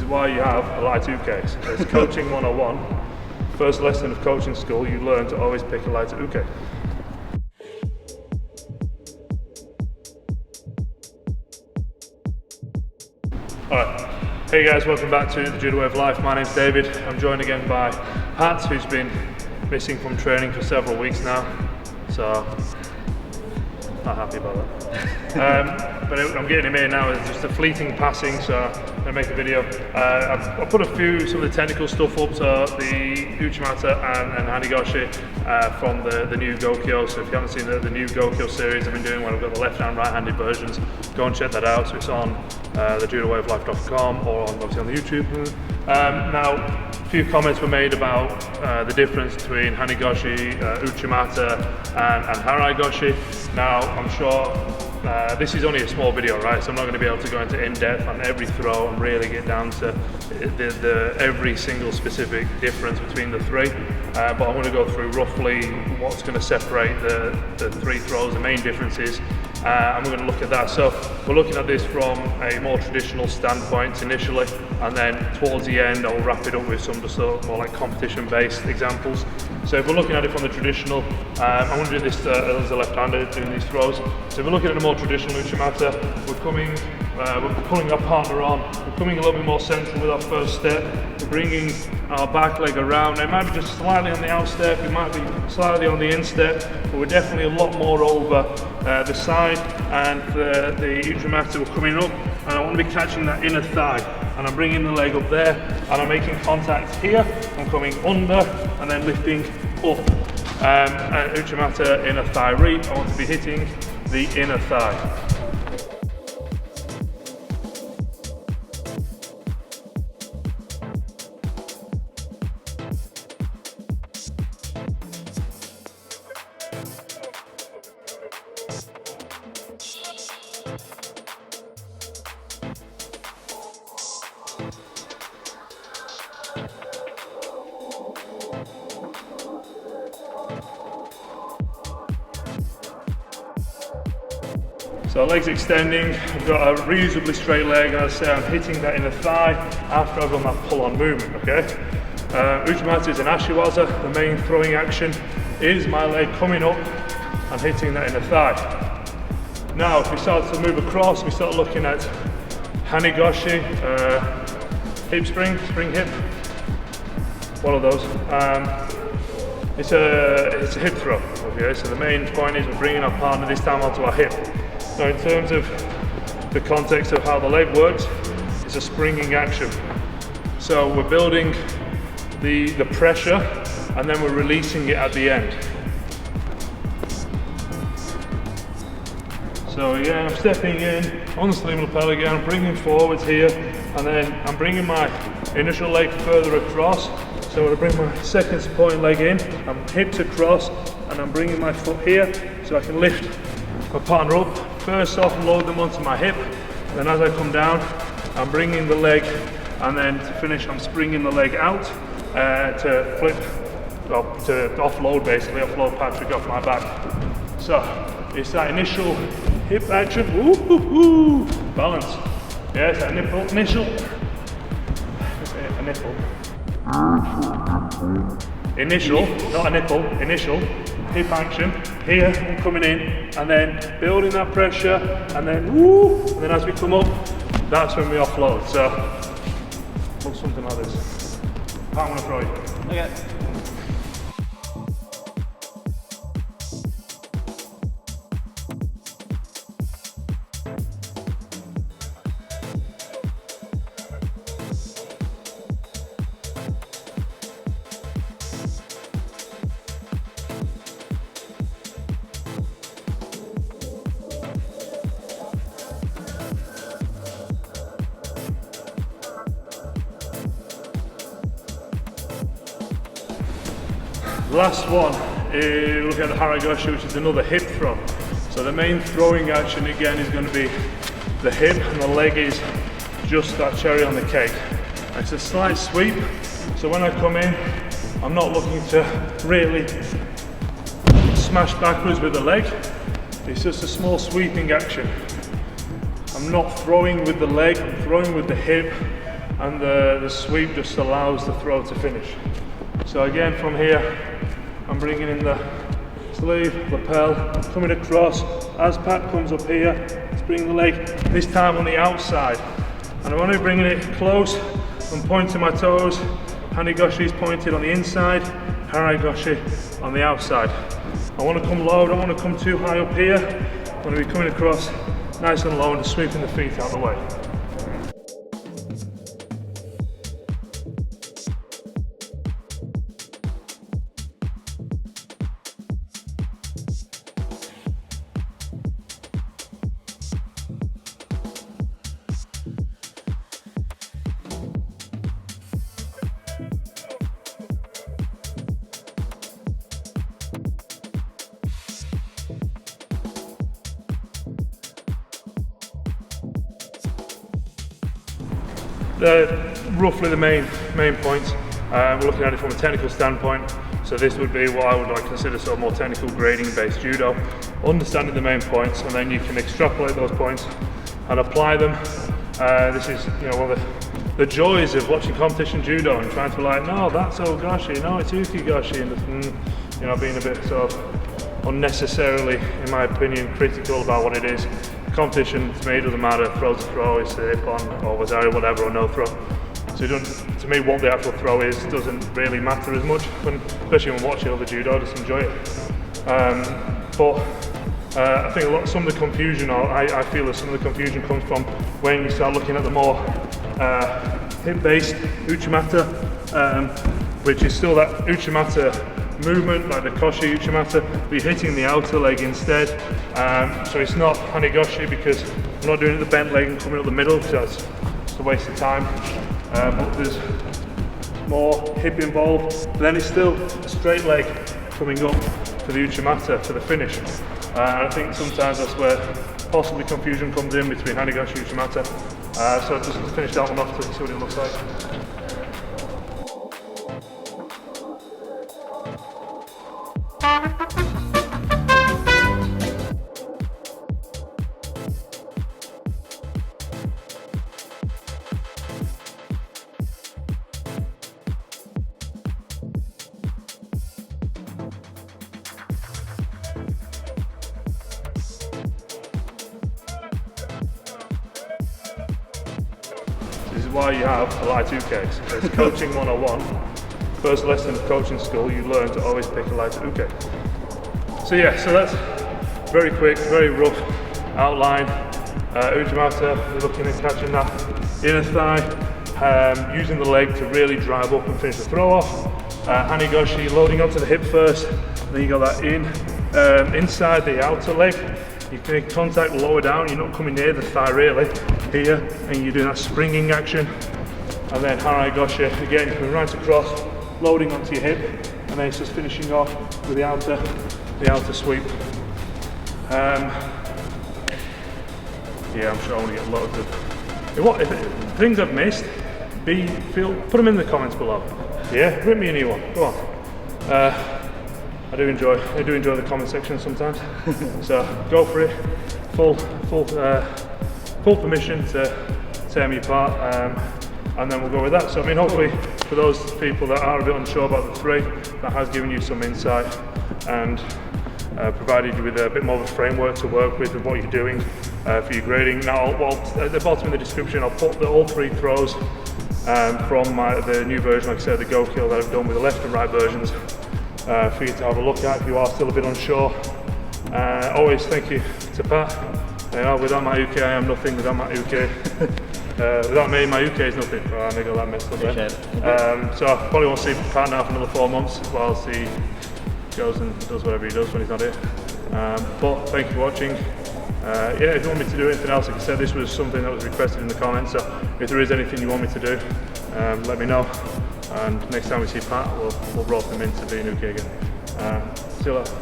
why you have a light uke. So it's coaching 101. First lesson of coaching school, you learn to always pick a lighter uke. Alright, hey guys, welcome back to the Judo Way of Life. My name's David. I'm joined again by Pat, who's been missing from training for several weeks now. So, not happy about that. But I'm getting him here now. It's just a fleeting passing, so I'm gonna make a video. I've put some of the technical stuff up, so the Uchi and Hane Goshi from the new Gokyo. So if you haven't seen the new Gokyo series I've been doing, where I've got the left-hand, right-handed versions, go and check that out. So it's on the judowayoflife.com or obviously on the YouTube. Now, a few comments were made about the difference between Hane Goshi, Uchi and Harai Goshi. Now, I'm sure this is only a small video, right? So I'm not going to be able to go into in-depth on every throw and really get down to every single specific difference between the three. But I'm going to go through roughly what's going to separate the three throws, the main differences, and we're going to look at that. So we're looking at this from a more traditional standpoint initially, and then towards the end I'll wrap it up with some just more like competition-based examples. So if we're looking at it from the traditional, I'm going to do this as a left-hander doing these throws. So if we're looking at a more traditional Uchimata, we're pulling our partner on, we're coming a little bit more central with our first step, we're bringing our back leg around. It might be just slightly on the outstep, it might be slightly on the instep, but we're definitely a lot more over the side, and the Uchimata we're coming up, and I want to be catching that inner thigh, and I'm bringing the leg up there, and I'm making contact here, I'm coming under, and then lifting up. And Uchimata inner thigh reap, I want to be hitting the inner thigh. So legs extending, I've got a reasonably straight leg, and as I say, I'm hitting that inner thigh after I've done that pull-on movement, okay? Uchimata is an Ashi-Waza. The main throwing action is my leg coming up and hitting that inner thigh. Now, if we start to move across, we start looking at Hane Goshi, hip spring hip, one of those. It's a hip throw, okay? So the main point is we're bringing our partner this time onto our hip. Now in terms of the context of how the leg works, it's a springing action. So we're building the pressure, and then we're releasing it at the end. So again, I'm stepping in on the slim lapel again, I'm bringing forwards here, and then I'm bringing my initial leg further across. So I'm going to bring my second supporting leg in, I'm hips across, and I'm bringing my foot here so I can lift my partner up. First off, load them onto my hip, then as I come down, I'm bringing the leg, and then to finish, I'm springing the leg out to flip, well, to offload basically, offload Patrick off my back. So it's that initial hip action, balance. Yeah, it's that nipple, initial, initial, not a nipple, initial hip action. Here, I'm coming in, and then building that pressure, and then and then as we come up, that's when we offload. So, look something like this. I'm gonna throw you. Okay. Last one, look at the Harai Goshi, which is another hip throw. So the main throwing action again is going to be the hip, and the leg is just that cherry on the cake. It's a slight sweep, so when I come in, I'm not looking to really smash backwards with the leg. It's just a small sweeping action. I'm not throwing with the leg, I'm throwing with the hip, and the sweep just allows the throw to finish. So again, from here, I'm bringing in the sleeve, lapel, coming across. As Pat comes up here, let's bring the leg, this time on the outside. And I'm only bringing it close, I'm pointing my toes. Hane Goshi is pointed on the inside, Harai Goshi on the outside. I want to come low, I don't want to come too high up here. I want to be coming across nice and low and sweeping the feet out of the way. Roughly the main points. We're looking at it from a technical standpoint. So this would be what I would like to consider sort of more technical grading based judo. Understanding the main points, and then you can extrapolate those points and apply them. This is, you know, one of the joys of watching competition judo and trying to be like, no, that's Goshi, no, it's Uchi-Goshi, and you know, being a bit sort of unnecessarily, in my opinion, critical about what it is. Competition, to me, it doesn't matter. Throw's a throw, it's a hip on, or Waza, whatever, or no throw. So to me, what the actual throw is doesn't really matter as much, especially when watching other judo, just enjoy it. I think some of the confusion, or I feel that some of the confusion comes from when you start looking at the more hip-based uchimata, which is still that uchimata movement, like the Koshi uchimata, but you're hitting the outer leg instead. So it's not Hane Goshi because I'm not doing it the bent leg and coming up the middle, because that's a waste of time. But there's more hip involved. But then it's still a straight leg coming up for the uchimata for the finish. And I think sometimes that's where possibly confusion comes in between Hane Goshi and uchimata. So just to finish that one off to see what it looks like. This is why you have Harai 2Ks. It's coaching 101. First lesson of coaching school, you learn to always pick a lighter uke. So yeah, so that's very quick, very rough outline. Uchimata, we're looking at catching that inner thigh, using the leg to really drive up and finish the throw off. Hane Goshi, loading onto the hip first, then you got that inside the outer leg. You can make contact lower down, you're not coming near the thigh really, here, and you're doing that springing action. And then Harai Goshi, again, you can right across, loading onto your hip, and then it's just finishing off with the outer sweep. Yeah, I'm sure I want to get loads of... If things I've missed, put them in the comments below. Yeah, rip me a new one, go on. I do enjoy the comment section sometimes. So go for it, full permission to tear me apart, and then we'll go with that. So I mean, hopefully for those people that are a bit unsure about the three, that has given you some insight and provided you with a bit more of a framework to work with what you're doing for your grading. Now, at the bottom of the description, I'll put all three throws from the new version, like I said, the Gokyo that I've done with the left and right versions, for you to have a look at if you are still a bit unsure. Always thank you to Pat. Without my uke, I am nothing. Without my uke, without me, my uke is nothing. I got that messed up then. So I probably won't see Pat now for another 4 months whilst he goes and does whatever he does when he's not here. But thank you for watching. Yeah, if you want me to do anything else, like I said, this was something that was requested in the comments. So if there is anything you want me to do, let me know. And next time we see Pat, we'll rope him into being uke again. See you later.